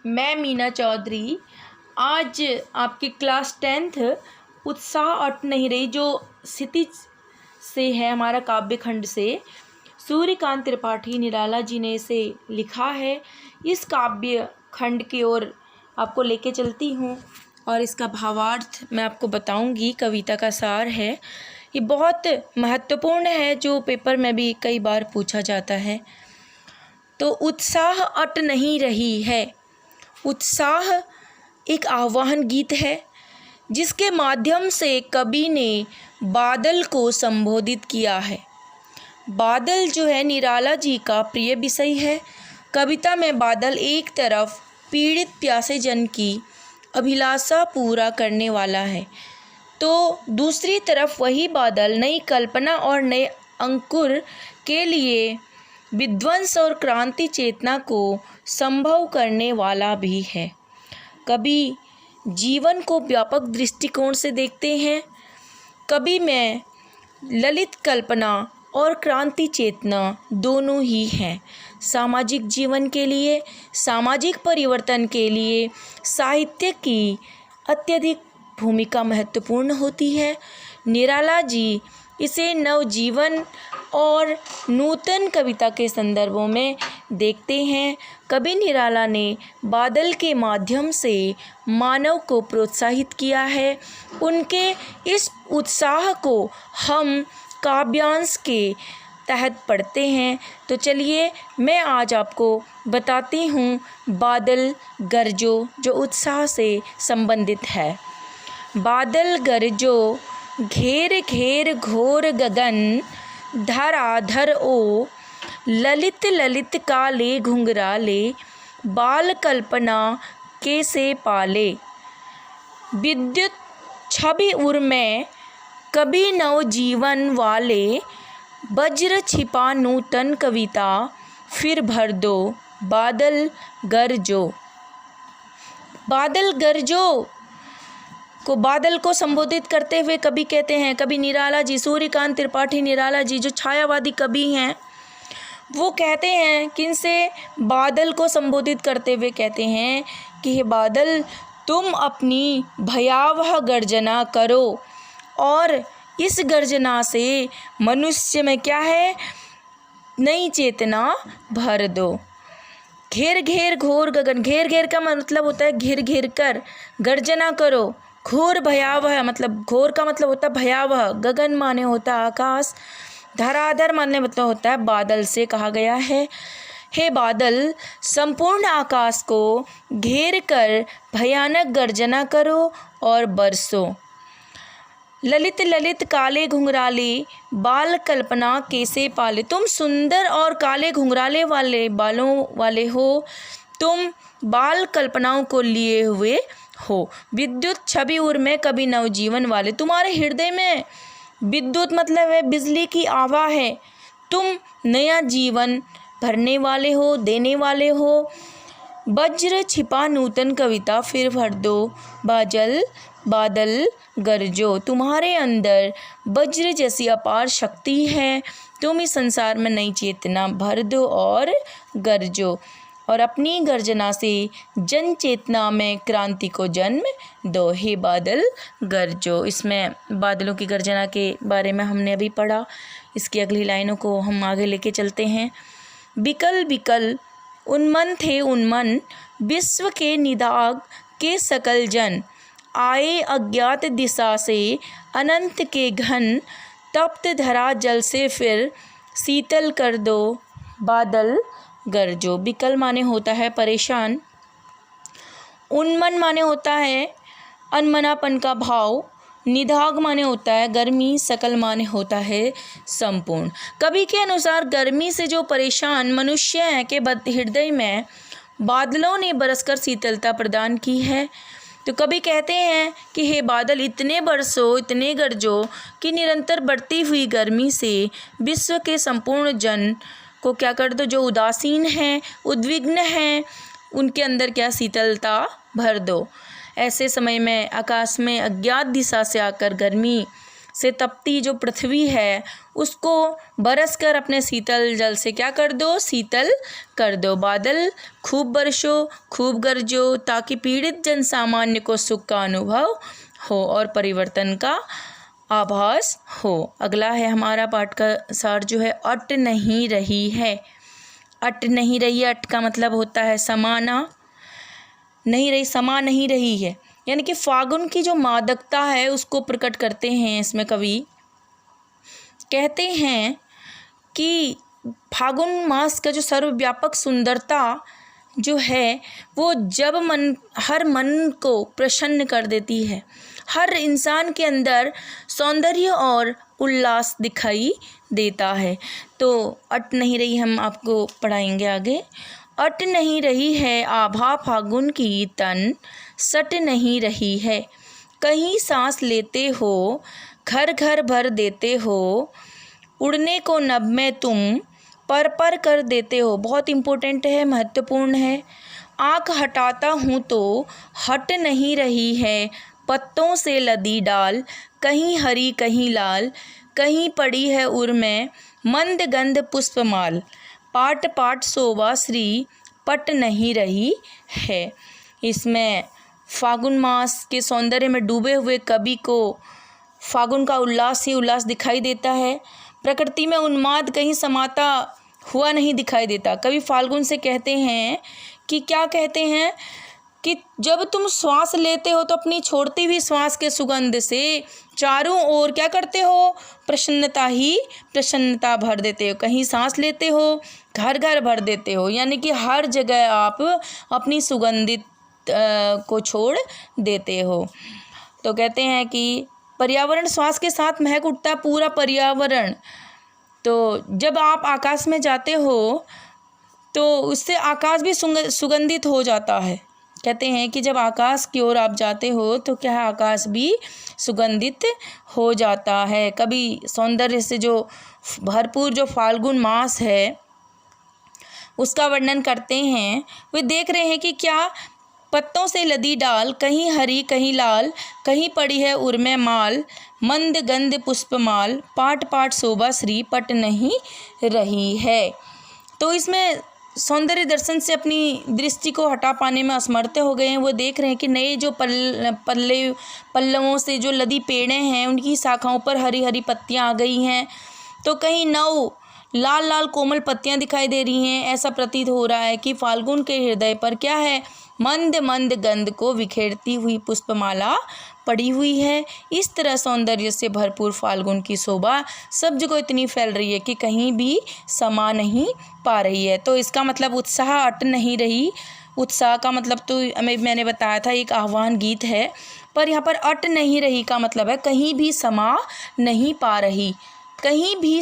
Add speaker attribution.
Speaker 1: मैं मीना चौधरी आज आपकी क्लास 10th उत्साह अट नहीं रही जो क्षितिज से है, हमारा काव्य खंड से सूर्यकांत त्रिपाठी निराला जी ने इसे लिखा है। इस काव्य खंड की ओर आपको लेके चलती हूँ और इसका भावार्थ मैं आपको बताऊंगी। कविता का सार है, ये बहुत महत्वपूर्ण है, जो पेपर में भी कई बार पूछा जाता है। तो उत्साह अट नहीं रही है। उत्साह एक आह्वान गीत है जिसके माध्यम से कवि ने बादल को संबोधित किया है। बादल जो है निराला जी का प्रिय विषय है। कविता में बादल एक तरफ पीड़ित प्यासे जन की अभिलाषा पूरा करने वाला है, तो दूसरी तरफ वही बादल नई कल्पना और नए अंकुर के लिए विध्वंस और क्रांति चेतना को संभव करने वाला भी है। कवि जीवन को व्यापक दृष्टिकोण से देखते हैं। कवि में ललित कल्पना और क्रांति चेतना दोनों ही हैं। सामाजिक जीवन के लिए, सामाजिक परिवर्तन के लिए साहित्य की अत्यधिक भूमिका महत्वपूर्ण होती है। निराला जी इसे नवजीवन और नूतन कविता के संदर्भों में देखते हैं। कवि निराला ने बादल के माध्यम से मानव को प्रोत्साहित किया है। उनके इस उत्साह को हम काव्यांश के तहत पढ़ते हैं। तो चलिए मैं आज आपको बताती हूँ बादल गरजो, जो उत्साह से संबंधित है। बादल गरजो घेर घेर घोर गगन, धराधर ओ ललित ललित काले घुंघराले, बाल कल्पना कैसे पाले। विद्युत छवि उर में कभी नव जीवन वाले, वज्र छिपा नूतन कविता फिर भर दो, बादल गरजो। बादल गरजो को बादल को संबोधित करते हुए कवि कहते हैं, कवि निराला जी, सूर्यकांत त्रिपाठी निराला जी जो छायावादी कवि हैं, वो कहते हैं कि इनसे बादल को संबोधित करते हुए कहते हैं कि हे बादल, तुम अपनी भयावह गर्जना करो और इस गर्जना से मनुष्य में क्या है, नई चेतना भर दो। घेर घेर घोर गगन, घेर घेर का मतलब होता है घेर घेर कर, गर्जना करो। घोर भयावह मतलब, घोर का मतलब होता है भयावह, गगन माने होता है आकाश, धराधर माने मतलब होता है बादल से कहा गया है। हे बादल, संपूर्ण आकाश को घेर कर भयानक गर्जना करो और बरसो। ललित ललित काले घुंघराले, बाल कल्पना कैसे पाले। तुम सुंदर और काले घुंघराले वाले बालों वाले हो, तुम बाल कल्पनाओं को लिए हुए हो। विद्युत छवि उर में कभी नवजीवन वाले, तुम्हारे हृदय में विद्युत मतलब है बिजली की आभा है, तुम नया जीवन भरने वाले हो, देने वाले हो। वज्र छिपा नूतन कविता फिर भर दो, बादल गरजो। तुम्हारे अंदर वज्र जैसी अपार शक्ति है, तुम इस संसार में नई चेतना भर दो और गरजो, और अपनी गर्जना से जन चेतना में क्रांति को जन्म दो। हे बादल गरजो। इसमें बादलों की गर्जना के बारे में हमने अभी पढ़ा। इसकी अगली लाइनों को हम आगे लेके चलते हैं। बिकल बिकल उन्मन थे उन्मन, विश्व के निदाग के सकल जन, आए अज्ञात दिशा से अनंत के घन, तप्त धरा जल से फिर शीतल कर दो, बादल गरजो। बिकल माने होता है परेशान, उन्मन माने होता है अनमनापन का भाव, निदाग माने होता है गर्मी, सकल माने होता है संपूर्ण। कवि के अनुसार गर्मी से जो परेशान मनुष्य हैं के हृदय में बादलों ने बरसकर शीतलता प्रदान की है। तो कवि कहते हैं कि हे बादल, इतने बरसो, इतने गरजो कि निरंतर बढ़ती हुई गर्मी से विश्व के संपूर्ण जन को क्या कर दो, जो उदासीन हैं, उद्विग्न हैं, उनके अंदर क्या शीतलता भर दो। ऐसे समय में आकाश में अज्ञात दिशा से आकर गर्मी से तपती जो पृथ्वी है उसको बरस कर अपने शीतल जल से क्या कर दो, शीतल कर दो। बादल खूब बरसो, खूब गरजो, ताकि पीड़ित जन सामान्य को सुख का अनुभव हो और परिवर्तन का आभास हो। अगला है हमारा पाठ का सार जो है, अट नहीं रही है। अट नहीं रही है, अट का मतलब होता है समाना, नहीं रही, समा नहीं रही है, यानी कि फागुन की जो मादकता है उसको प्रकट करते हैं इसमें कवि। कहते हैं कि फागुन मास का जो सर्वव्यापक सुंदरता जो है वो जब हर मन को प्रसन्न कर देती है, हर इंसान के अंदर सौंदर्य और उल्लास दिखाई देता है। तो अट नहीं रही हम आपको पढ़ाएंगे आगे। अट नहीं रही है आभा फागुन की तन, सट नहीं रही है। कहीं सांस लेते हो, घर घर भर देते हो, उड़ने को नभ में तुम पर पर कर देते हो। बहुत इम्पोर्टेंट है, महत्वपूर्ण है। आँख हटाता हूँ तो हट नहीं रही है पत्तों से लदी डाल, कहीं हरी कहीं लाल, कहीं पड़ी है उर में मंद गंध पुष्पमाल, पाट पाट शोभा श्री पट नहीं रही है। इसमें फागुन मास के सौंदर्य में डूबे हुए कवि को फागुन का उल्लास ही उल्लास दिखाई देता है। प्रकृति में उन्माद कहीं समाता हुआ नहीं दिखाई देता। कवि फाल्गुन से कहते हैं कि क्या कहते हैं कि जब तुम श्वास लेते हो तो अपनी छोड़ती हुई श्वास के सुगंध से चारों ओर क्या करते हो, प्रसन्नता ही प्रसन्नता भर देते हो। कहीं सांस लेते हो, घर घर भर देते हो, यानी कि हर जगह आप अपनी सुगंधित को छोड़ देते हो। तो कहते हैं कि पर्यावरण श्वास के साथ महक उठता पूरा पर्यावरण। तो जब आप आकाश में जाते हो तो उससे आकाश भी सुगंधित हो जाता है। कहते हैं कि जब आकाश की ओर आप जाते हो तो क्या है, आकाश भी सुगंधित हो जाता है। कभी सौंदर्य से जो भरपूर जो फाल्गुन मास है उसका वर्णन करते हैं। वे देख रहे हैं कि क्या पत्तों से लदी डाल, कहीं हरी कहीं लाल, कहीं पड़ी है उर में माल, मंद गंध पुष्पमाल, पाट पाट शोभा श्री पट नहीं रही है। तो इसमें सौंदर्य दर्शन से अपनी दृष्टि को हटा पाने में असमर्थ हो गए हैं। वो देख रहे हैं कि नए जो पल्लवों से जो लदी पेड़ें हैं उनकी शाखाओं पर हरी हरी पत्तियां आ गई हैं। तो कहीं नौ लाल लाल कोमल पत्तियां दिखाई दे रही हैं। ऐसा प्रतीत हो रहा है कि फाल्गुन के हृदय पर क्या है, मंद मंद गंध को बिखेरती हुई पुष्पमाला पड़ी हुई है। इस तरह सौंदर्य से भरपूर फाल्गुन की शोभा सब जगह इतनी फैल रही है कि कहीं भी समा नहीं पा रही है। तो इसका मतलब उत्साह अट नहीं रही। उत्साह का मतलब तो मैंने बताया था एक आह्वान गीत है, पर यहाँ पर अट नहीं रही का मतलब है कहीं भी समा नहीं पा रही, कहीं भी